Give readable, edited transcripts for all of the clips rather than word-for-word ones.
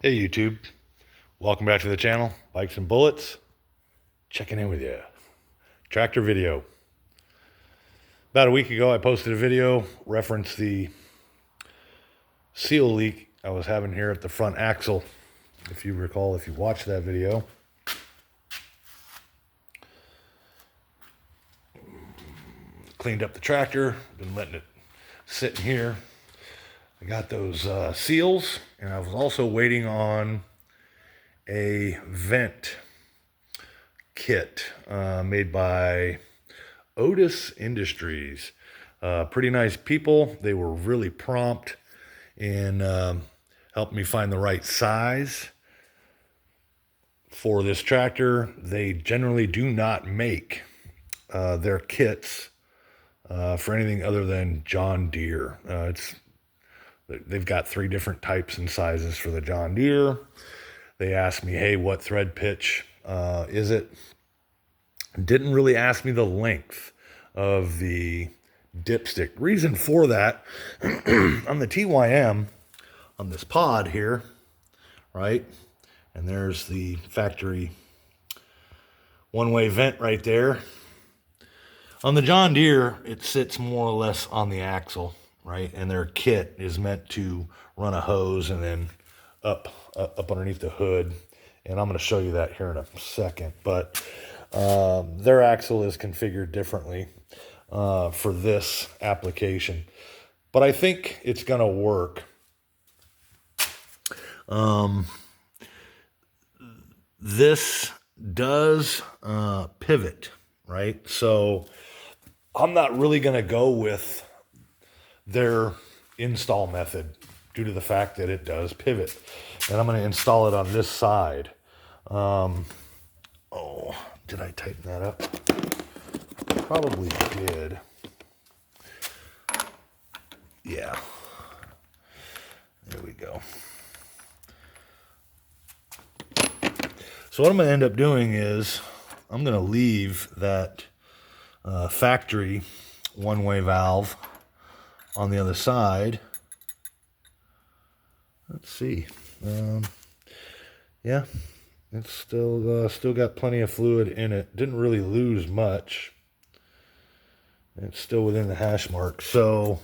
Hey YouTube, welcome back to the channel, Bikes and Bullets, checking in with you. Tractor video. About a week ago I posted a video, referenced the seal leak I was having here at the front axle. If you recall, if you watched that video. Cleaned up the tractor, been letting it sit in here. I got those seals, and I was also waiting on a vent kit made by Otis Industries. Pretty nice people. They were really prompt in helping me find the right size for this tractor. They generally do not make their kits for anything other than John Deere. They've got 3 different types and sizes for the John Deere. They asked me, hey, what thread pitch is it? Didn't really ask me the length of the dipstick. Reason for that, on the TYM, on this pod here, right? And there's the factory one-way vent right there. On the John Deere, it sits more or less on the axle, right? And their kit is meant to run a hose and then up underneath the hood. And I'm going to show you that here in a second. But their axle is configured differently for this application. But I think it's going to work. This does pivot, right? So I'm not really going to go with their install method due to the fact that it does pivot. And I'm going to install it on this side. Oh, did I tighten that up? Probably did. Yeah. There we go. So what I'm going to end up doing is I'm going to leave that factory one-way valve on the other side. Let's see. Yeah, it's still got plenty of fluid in it. Didn't really lose much. It's still within the hash mark. So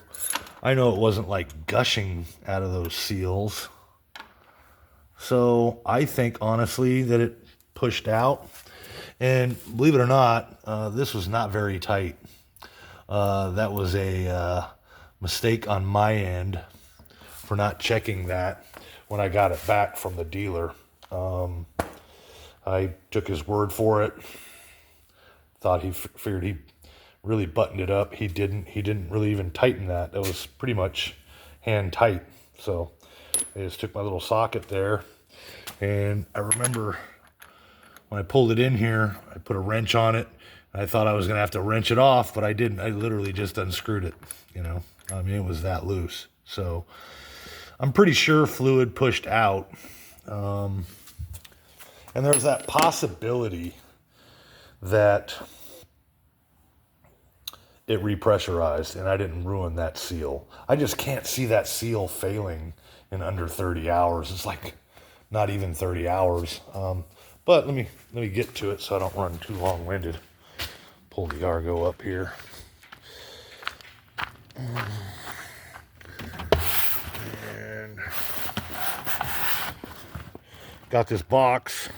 I know it wasn't like gushing out of those seals. So I think honestly that it pushed out. And believe it or not, this was not very tight. That was a mistake on my end for not checking that when I got it back from the dealer. I took his word for it. Thought he figured he really buttoned it up. He didn't. He didn't really even tighten that. That was pretty much hand tight. So I just took my little socket there. And I remember when I pulled it in here, I put a wrench on it. I thought I was going to have to wrench it off, but I didn't. I literally just unscrewed it, you know. I mean, it was that loose. So I'm pretty sure fluid pushed out. And there's that possibility that it repressurized and I didn't ruin that seal. I just can't see that seal failing in under 30 hours. It's like not even 30 hours. But let me get to it so I don't run too long-winded. Pull the Argo up here. And got this box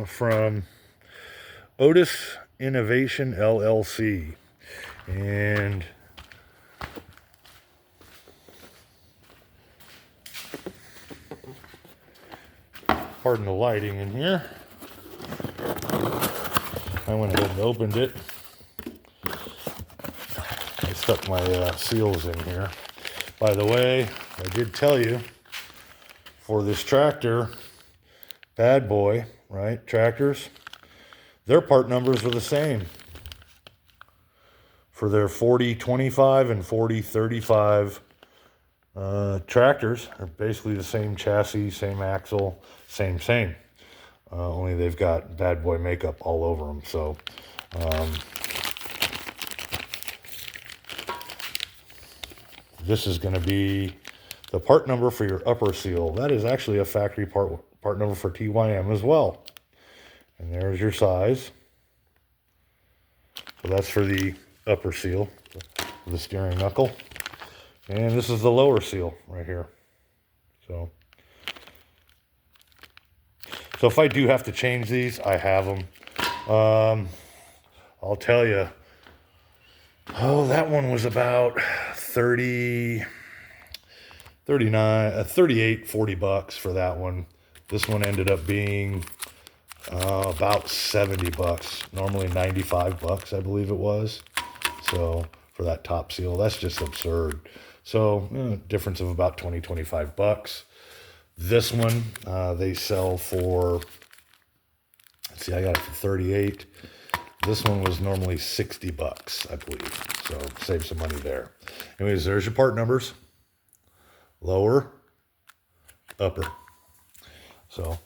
from Otis Innovation LLC. And pardon the lighting in here. I went ahead and opened it. I stuck my seals in here. By the way, I did tell you, for this tractor, bad boy, right, tractors, their part numbers are the same. For their 4025 and 4035 tractors, are basically the same chassis, same axle, same. Only they've got bad boy makeup all over them. So this is going to be the part number for your upper seal. That is actually a factory part number for TYM as well. And there's your size. So that's for the upper seal, the steering knuckle. And this is the lower seal right here. So if I do have to change these, I have them. I'll tell you, that one was about 38, 40 bucks for that one. This one ended up being about 70 bucks. Normally 95 bucks, I believe it was. So for that top seal, that's just absurd. So difference of about 20, 25 bucks. This one, they sell for, let's see, I got it for 38. This one was normally 60 bucks, I believe. So save some money there. Anyways, there's your part numbers. Lower, upper. So,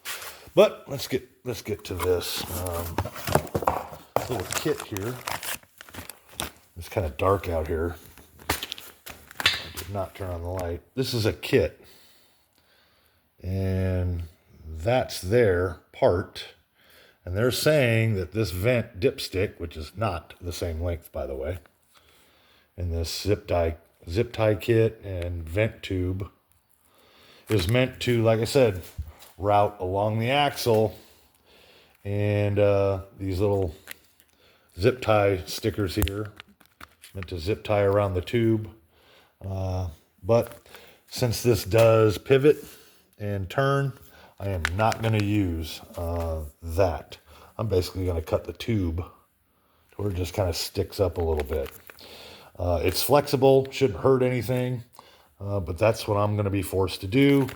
but let's get to this little kit here. It's kind of dark out here. I did not turn on the light. This is a kit. And that's their part. And they're saying that this vent dipstick, which is not the same length, by the way, and this zip tie kit and vent tube is meant to, like I said, route along the axle. And these little zip tie stickers here meant to zip tie around the tube. But since this does pivot and turn, I am not going to use that. I'm basically going to cut the tube to where it just kind of sticks up a little bit. It's flexible, shouldn't hurt anything, but that's what I'm going to be forced to do.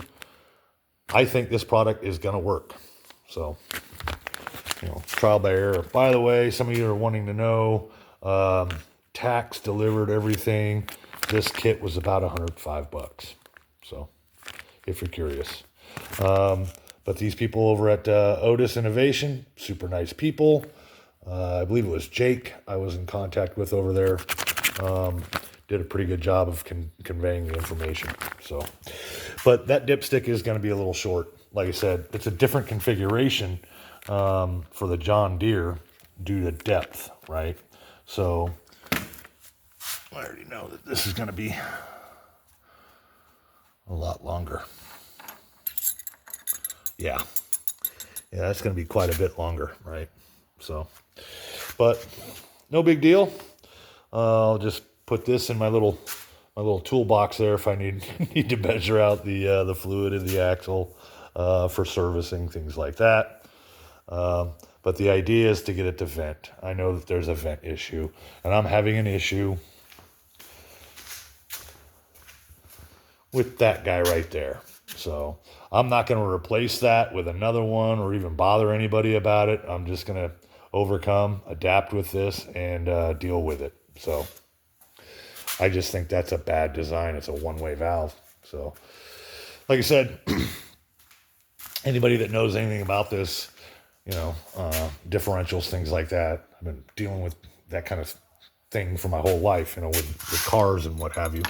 I think this product is going to work. So, trial by error. By the way, some of you are wanting to know, tax delivered everything. This kit was about 105 bucks. So, if you're curious. But these people over at Otis Innovation, super nice people. I believe it was Jake I was in contact with over there. Did a pretty good job of conveying the information. So, but that dipstick is going to be a little short. Like I said, it's a different configuration for the John Deere due to depth, right? So I already know that this is going to be a lot longer. Yeah, that's going to be quite a bit longer, right? So, but no big deal. I'll just put this in my little toolbox there if I need to measure out the fluid in the axle for servicing, things like that. But the idea is to get it to vent. I know that there's a vent issue, and I'm having an issue with that guy right there. So I'm not going to replace that with another one or even bother anybody about it. I'm just going to overcome, adapt with this, and deal with it. So I just think that's a bad design. It's a one-way valve. So like I said, anybody that knows anything about this, differentials, things like that, I've been dealing with that kind of thing for my whole life, with cars and what have you.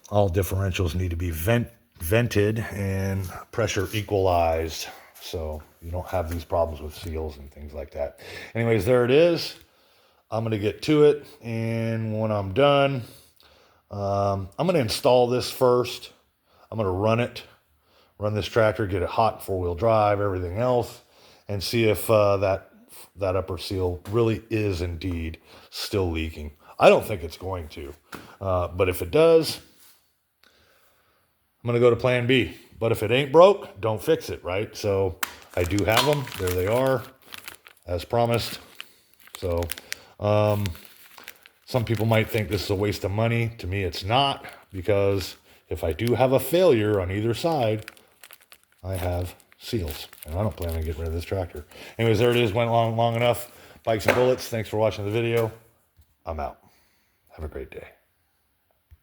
All differentials need to be vented and pressure equalized, so you don't have these problems with seals and things like that. Anyways, there it is. I'm going to get to it, and when I'm done, I'm going to install this first. I'm going to run this tractor, get it hot, four-wheel drive, everything else, and see if that upper seal really is indeed still leaking. I don't think it's going to, but if it does, I'm going to go to plan B. But if it ain't broke, don't fix it, right? So I do have them. There they are, as promised. So some people might think this is a waste of money. To me, it's not, because if I do have a failure on either side, I have seals, and I don't plan on getting rid of this tractor. Anyways, there it is. Went long enough. Bikes and Bullets. Thanks for watching the video. I'm out. Have a great day.